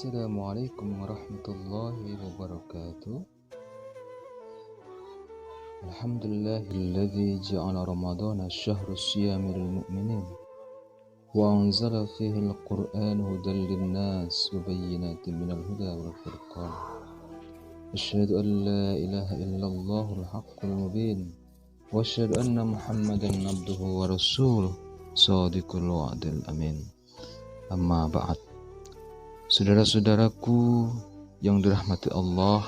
Assalamualaikum warahmatullahi wabarakatuh. Alhamdulillahilladzi ja'ala ramadhana syahra siyami lil mu'minin wa anzala fihi al-Qur'ana hudan lin-nas wa bayyinatin minal huda wal furqan. Asyhadu an la ilaha illallahul haqqul mubin wa asyhadu anna Muhammadan abduhu wa rasuluh shadiqul wa'dil amin. Amma ba'd. Saudara-saudaraku yang dirahmati Allah,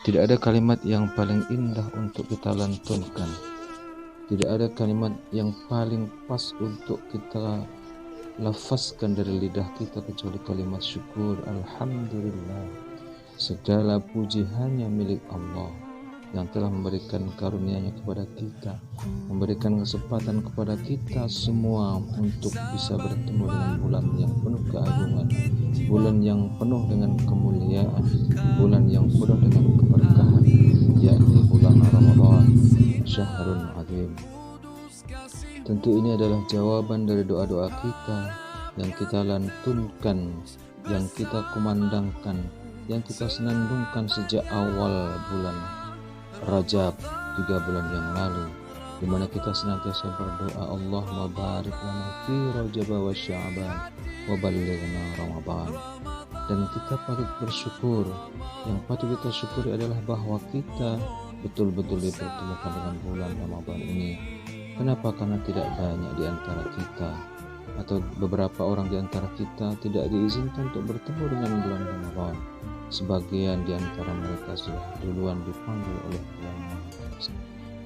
tidak ada kalimat yang paling indah untuk kita lantunkan. Tidak ada kalimat yang paling pas untuk kita lafazkan dari lidah kita kecuali kalimat syukur. Alhamdulillah. Segala puji hanya milik Allah yang telah memberikan karunia-Nya kepada kita, memberikan kesempatan kepada kita semua untuk bisa bertemu dengan bulan yang penuh keagungan, bulan yang penuh dengan kemuliaan, bulan yang penuh dengan keberkahan, yakni bulan Ramadan, syahrun azim. Tentu ini adalah jawaban dari doa-doa kita yang kita lantunkan, yang kita kumandangkan, yang kita senandungkan sejak awal bulan Rajab 3 bulan yang lalu, di mana kita senantiasa berdoa, Allahumma barik lana fi Rajab wa Sya'ban wa ballighna Ramadan. Dan kita patut bersyukur. Yang patut kita syukuri adalah bahwa kita betul-betul dipertemukan dengan bulan Ramadan ini. Kenapa? Karena tidak banyak di antara kita, atau beberapa orang di antara kita tidak diizinkan untuk bertemu dengan bulan Ramadan. Sebagian di antara mereka sudah duluan dipanggil oleh Allah,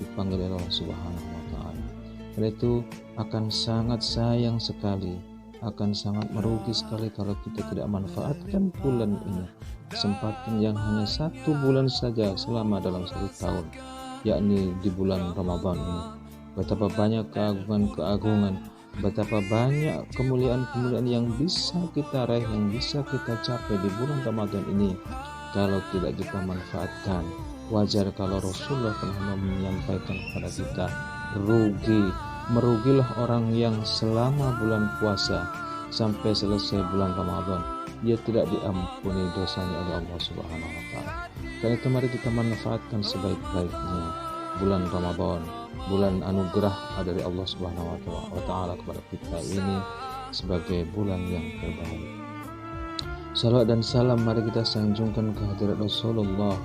dipanggil oleh Allah Subhanahu wa Ta'ala. Karena itu akan sangat sayang sekali, akan sangat merugi sekali kalau kita tidak manfaatkan bulan ini, kesempatan yang hanya 1 bulan saja selama dalam 1 tahun, yakni di bulan Ramadan ini. Betapa banyak keagungan-keagungan, betapa banyak kemuliaan-kemuliaan yang bisa kita raih, yang bisa kita capai di bulan Ramadan ini kalau tidak kita manfaatkan. Wajar kalau Rasulullah pernah menyampaikan kepada kita, merugilah orang yang selama bulan puasa sampai selesai bulan Ramadan dia tidak diampuni dosanya oleh Allah Subhanahu wa Ta'ala. Karena itu mari kita manfaatkan sebaik-baiknya bulan Ramadan, bulan anugerah dari Allah Subhanahu wa Ta'ala kepada kita ini sebagai bulan yang terbaik. Salawat dan salam mari kita sanjungkan kehadirat Rasulullah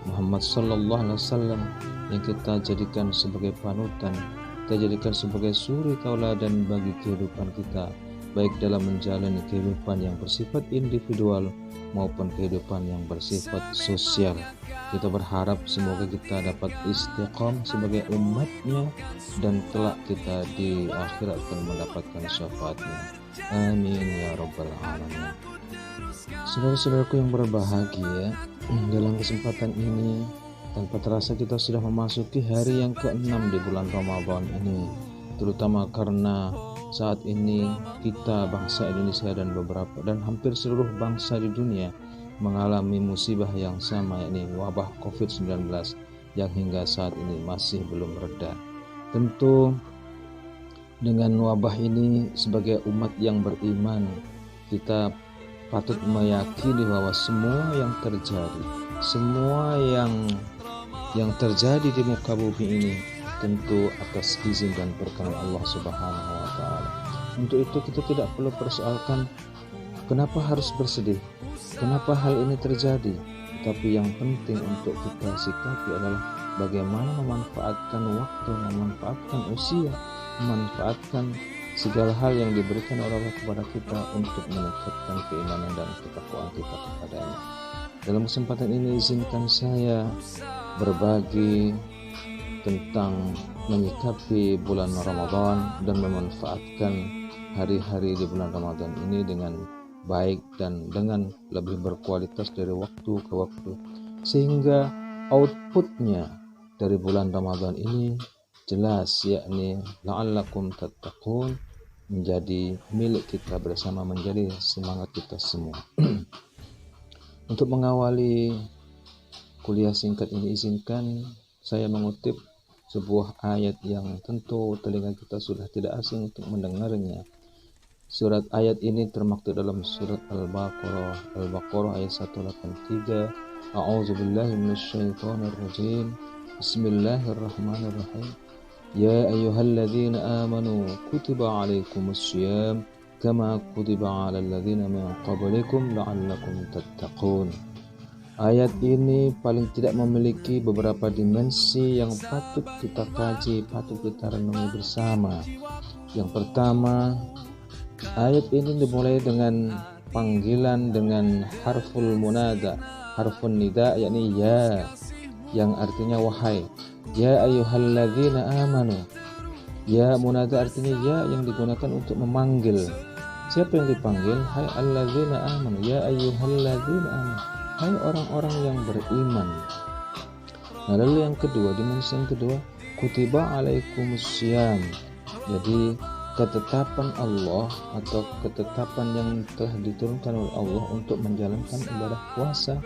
Muhammad sallallahu alaihi wasallam yang kita jadikan sebagai panutan, kita jadikan sebagai suri tauladan bagi kehidupan kita, baik dalam menjalani kehidupan yang bersifat individual maupun kehidupan yang bersifat sosial. Kita berharap semoga kita dapat istiqamah sebagai umatnya dan kelak kita di akhirat akan mendapatkan syafaatnya. Amin ya rabbal alamin. Saudara-saudaraku yang berbahagia, dalam kesempatan ini tanpa terasa kita sudah memasuki hari yang ke-6 di bulan Ramadan ini, terutama karena saat ini kita bangsa Indonesia dan hampir seluruh bangsa di dunia mengalami musibah yang sama, yakni wabah COVID-19 yang hingga saat ini masih belum reda. Tentu dengan wabah ini sebagai umat yang beriman kita patut meyakini bahwa semua yang terjadi, semua yang terjadi di muka bumi ini tentu atas izin dan berkenan Allah Subhanahu wa Ta'ala. Untuk itu kita tidak perlu persoalkan kenapa harus bersedih, kenapa hal ini terjadi. Tapi yang penting untuk kita sikapi adalah bagaimana memanfaatkan waktu, memanfaatkan usia, memanfaatkan segala hal yang diberikan oleh Allah kepada kita untuk meningkatkan keimanan dan ketakwaan kita kepadanya. Dalam kesempatan ini izinkan saya berbagi tentang menyikapi bulan Ramadan dan memanfaatkan hari-hari di bulan Ramadan ini dengan baik dan dengan lebih berkualitas dari waktu ke waktu, sehingga outputnya dari bulan Ramadan ini jelas, yakni la'allakum tattaqun, menjadi milik kita bersama, menjadi semangat kita semua. Untuk mengawali kuliah singkat ini izinkan saya mengutip sebuah ayat yang tentu telinga kita sudah tidak asing untuk mendengarnya. Surat ayat ini termaktub dalam surat Al-Baqarah ayat 183. A'udzubillahi minasyaitonirrajim. Bismillahirrahmanirrahim. Ya ayyuhalladzina amanu kutiba alaikumussyiyam kama kutiba 'alal ladzina min qablikum la'allakum tattaqun. Ayat ini paling tidak memiliki beberapa dimensi yang patut kita kaji, patut kita renungi bersama. Yang pertama, ayat ini dimulai dengan panggilan dengan harful munada, harfun nida, yakni ya, yang artinya wahai. Ya ayyuhalladzina amanu. Ya munada artinya ya yang digunakan untuk memanggil. Siapa yang dipanggil? Hai alladzina amanu. Ya ayyuhalladzina amanu. Hai orang-orang yang beriman. Nah, lalu yang kedua, dimensi yang kedua, kutiba alaikumussyiyam. Jadi ketetapan Allah atau ketetapan yang telah diturunkan oleh Allah untuk menjalankan ibadah puasa,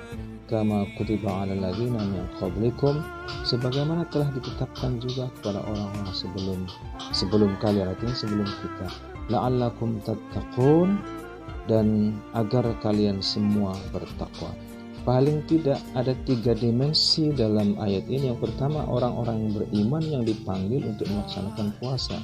kama kutiba 'alal ladzina min qablikum, sebagaimana telah ditetapkan juga kepada orang-orang sebelum kalian, artinya sebelum kita, la'allakum tattaqun, dan agar kalian semua bertakwa. Paling tidak ada 3 dimensi dalam ayat ini. Yang pertama, orang-orang yang beriman yang dipanggil untuk melaksanakan puasa.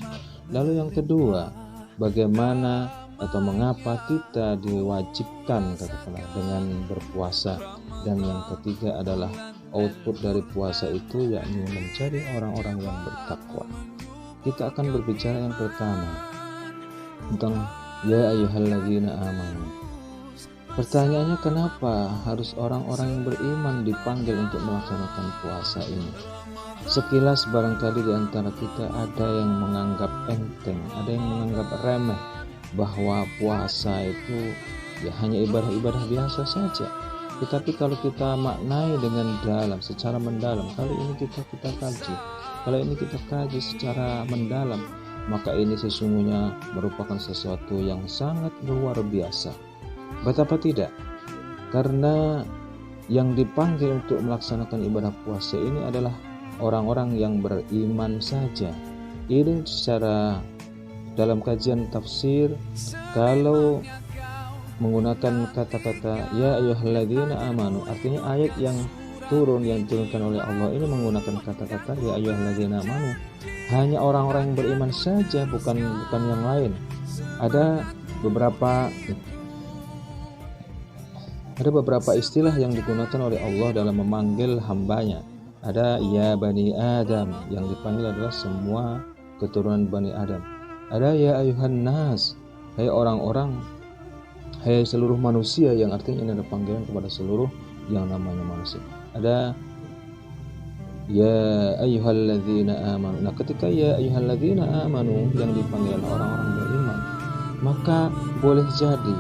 Lalu yang kedua, bagaimana atau mengapa kita diwajibkan katakanlah dengan berpuasa. Dan yang ketiga adalah output dari puasa itu, yakni menjadi orang-orang yang bertakwa. Kita akan berbicara yang pertama tentang ya ayyuhalladzina amanu. Pertanyaannya, kenapa harus orang-orang yang beriman dipanggil untuk melaksanakan puasa ini? Sekilas barangkali di antara kita ada yang menganggap enteng, ada yang menganggap remeh bahwa puasa itu ya hanya ibadah-ibadah biasa saja. Tetapi kalau kita maknai dengan dalam, secara mendalam, kali ini kita kaji. Kalau ini kita kaji secara mendalam, maka ini sesungguhnya merupakan sesuatu yang sangat luar biasa. Betapa tidak? Karena yang dipanggil untuk melaksanakan ibadah puasa ini adalah orang-orang yang beriman saja. Ini secara dalam kajian tafsir, kalau menggunakan kata-kata ya ayyuhalladzina amanu, artinya ayat yang diturunkan oleh Allah ini menggunakan kata-kata ya ayyuhalladzina amanu, hanya orang-orang yang beriman saja, bukan yang lain. Ada beberapa istilah yang digunakan oleh Allah dalam memanggil hambanya. Ada ya Bani Adam, yang dipanggil adalah semua keturunan Bani Adam. Ada ya ayuhan nas, hai orang-orang, hai seluruh manusia, yang artinya ini ada panggilan kepada seluruh yang namanya manusia. Ada ya ayyuhalladzina amanu. Nah, ketika ya ayyuhalladzina amanu yang dipanggil orang-orang beriman, maka boleh jadi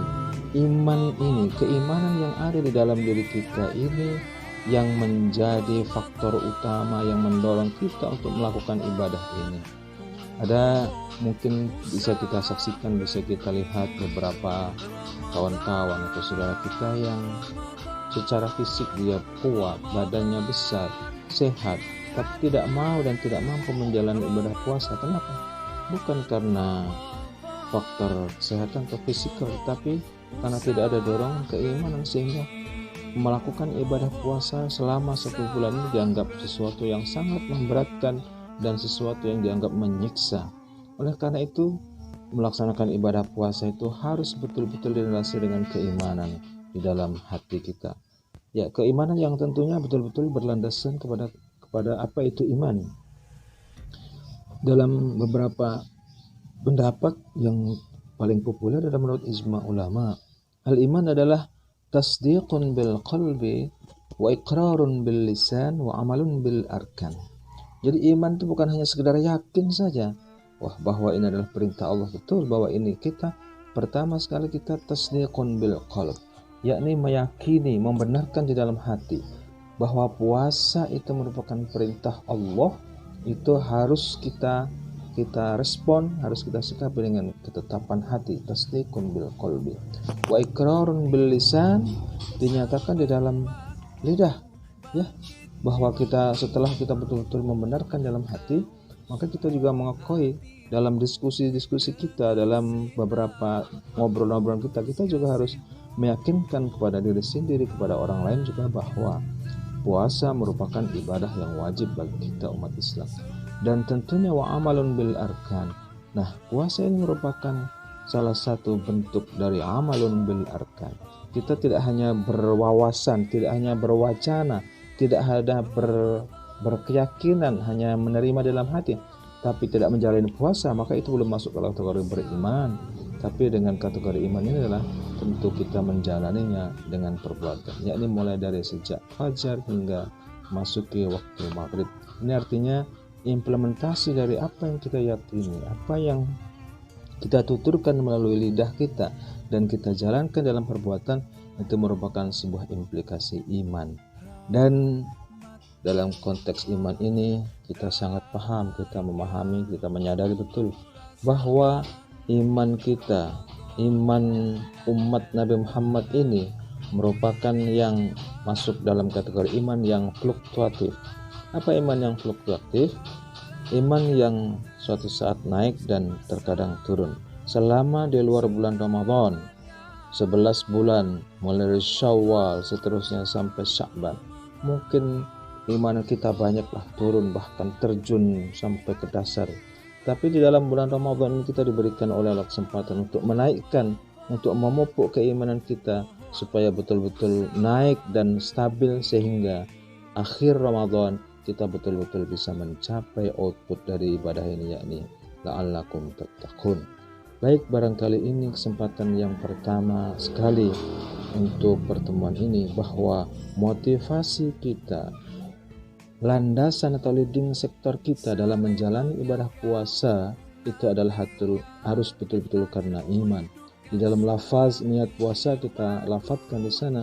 iman ini, keimanan yang ada di dalam diri kita ini yang menjadi faktor utama yang mendorong kita untuk melakukan ibadah ini. Ada mungkin bisa kita saksikan, bisa kita lihat beberapa kawan-kawan atau saudara kita yang secara fisik dia kuat, badannya besar, sehat, tapi tidak mau dan tidak mampu menjalani ibadah puasa. Kenapa? Bukan karena faktor kesehatan atau fisikal, tapi karena tidak ada dorongan keimanan, sehingga melakukan ibadah puasa selama 1 bulan ini dianggap sesuatu yang sangat memberatkan dan sesuatu yang dianggap menyiksa. Oleh karena itu, melaksanakan ibadah puasa itu harus betul-betul direlasi dengan keimanan di dalam hati kita. Ya, keimanan yang tentunya betul-betul berlandasan kepada apa itu iman. Dalam beberapa pendapat yang paling populer adalah menurut ijma ulama, al-iman adalah tasdiqun bil qalbi wa iqrarun bil lisan wa amalun bil arkan. Jadi iman itu bukan hanya sekedar yakin saja, bahwa ini adalah perintah Allah, betul bahwa ini kita pertama sekali kita tasdiqun bil qalb, yakni meyakini, membenarkan di dalam hati bahwa puasa itu merupakan perintah Allah. Itu harus kita respon, harus kita sikapi dengan ketetapan hati, tasdiqun bil qalbi. Wa iqrarun bil lisan, dinyatakan di dalam lidah, ya, bahwa kita setelah kita betul-betul membenarkan dalam hati, maka kita juga mengakui dalam diskusi-diskusi kita, dalam beberapa ngobrol-ngobrol kita juga harus meyakinkan kepada diri sendiri, kepada orang lain juga bahwa puasa merupakan ibadah yang wajib bagi kita umat Islam. Dan tentunya wa amalun bil arkan. Nah, puasa ini merupakan salah satu bentuk dari amalun bil arkan. Kita tidak hanya berwawasan, tidak hanya berwacana, tidak hanya berkeyakinan, hanya menerima dalam hati, tapi tidak menjalani puasa, maka itu belum masuk ke kategori beriman. Tapi dengan kategori iman ini adalah tentu kita menjalaninya dengan perbuatan, yakni mulai dari sejak fajar hingga masuki waktu maghrib. Ini artinya implementasi dari apa yang kita yakini, apa yang kita tuturkan melalui lidah kita dan kita jalankan dalam perbuatan, itu merupakan sebuah implikasi iman. Dan dalam konteks iman ini kita sangat paham, kita memahami, kita menyadari betul bahwa iman kita, iman umat Nabi Muhammad ini merupakan yang masuk dalam kategori iman yang fluktuatif. Apa iman yang fluktuatif? Iman yang suatu saat naik dan terkadang turun. Selama di luar bulan Ramadan, 11 bulan mulai dari Syawal seterusnya sampai Sya'ban, mungkin iman kita banyaklah turun, bahkan terjun sampai ke dasar. Tapi di dalam bulan Ramadan ini kita diberikan oleh Allah kesempatan untuk menaikkan, untuk memupuk keimanan kita supaya betul-betul naik dan stabil, sehingga akhir Ramadan kita betul-betul bisa mencapai output dari ibadah ini, yakni la'allakum tattaqun. Baik, barangkali ini kesempatan yang pertama sekali untuk pertemuan ini, bahwa motivasi kita, landasan atau leading sektor kita dalam menjalani ibadah puasa itu adalah harus betul-betul karena iman. Di dalam lafaz niat puasa kita lafadzkan di sana,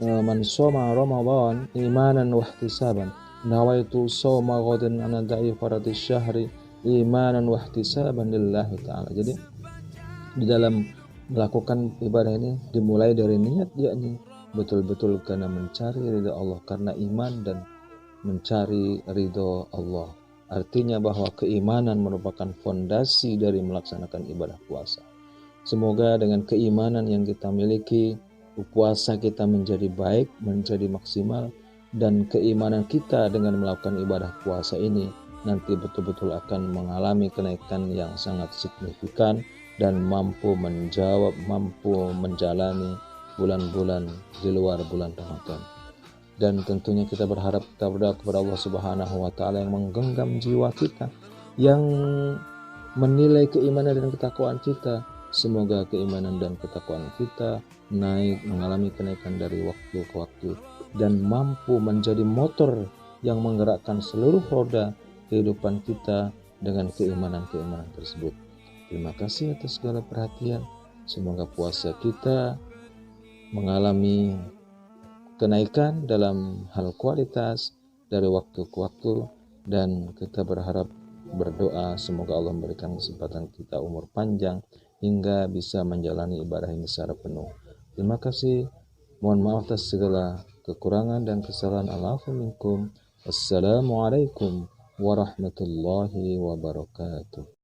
man shoma Ramadan imanan wa ihtisaban nawaitu shoma ghadan ana da'i faradis syahri imanan wa ihtisaban lillahi ta'ala. Jadi di dalam melakukan ibadah ini dimulai dari niat, yakni betul-betul karena mencari ridha Allah, karena iman dan mencari ridho Allah. Artinya bahwa keimanan merupakan fondasi dari melaksanakan ibadah puasa. Semoga dengan keimanan yang kita miliki, puasa kita menjadi baik, menjadi maksimal, dan keimanan kita dengan melakukan ibadah puasa ini nanti betul-betul akan mengalami kenaikan yang sangat signifikan dan mampu menjawab, mampu menjalani bulan-bulan di luar bulan Ramadan. Dan tentunya kita berharap, kita berdoa kepada Allah Subhanahu wa Ta'ala yang menggenggam jiwa kita, yang menilai keimanan dan ketakwaan kita. Semoga keimanan dan ketakwaan kita naik, mengalami kenaikan dari waktu ke waktu, dan mampu menjadi motor yang menggerakkan seluruh roda kehidupan kita dengan keimanan-keimanan tersebut. Terima kasih atas segala perhatian. Semoga puasa kita mengalami kenaikan dalam hal kualitas dari waktu ke waktu, dan kita berdoa semoga Allah memberikan kesempatan kita umur panjang hingga bisa menjalani ibadah ini secara penuh. Terima kasih. Mohon maaf atas segala kekurangan dan kesalahan. Alaikum minkum. Wassalamualaikum warahmatullahi wabarakatuh.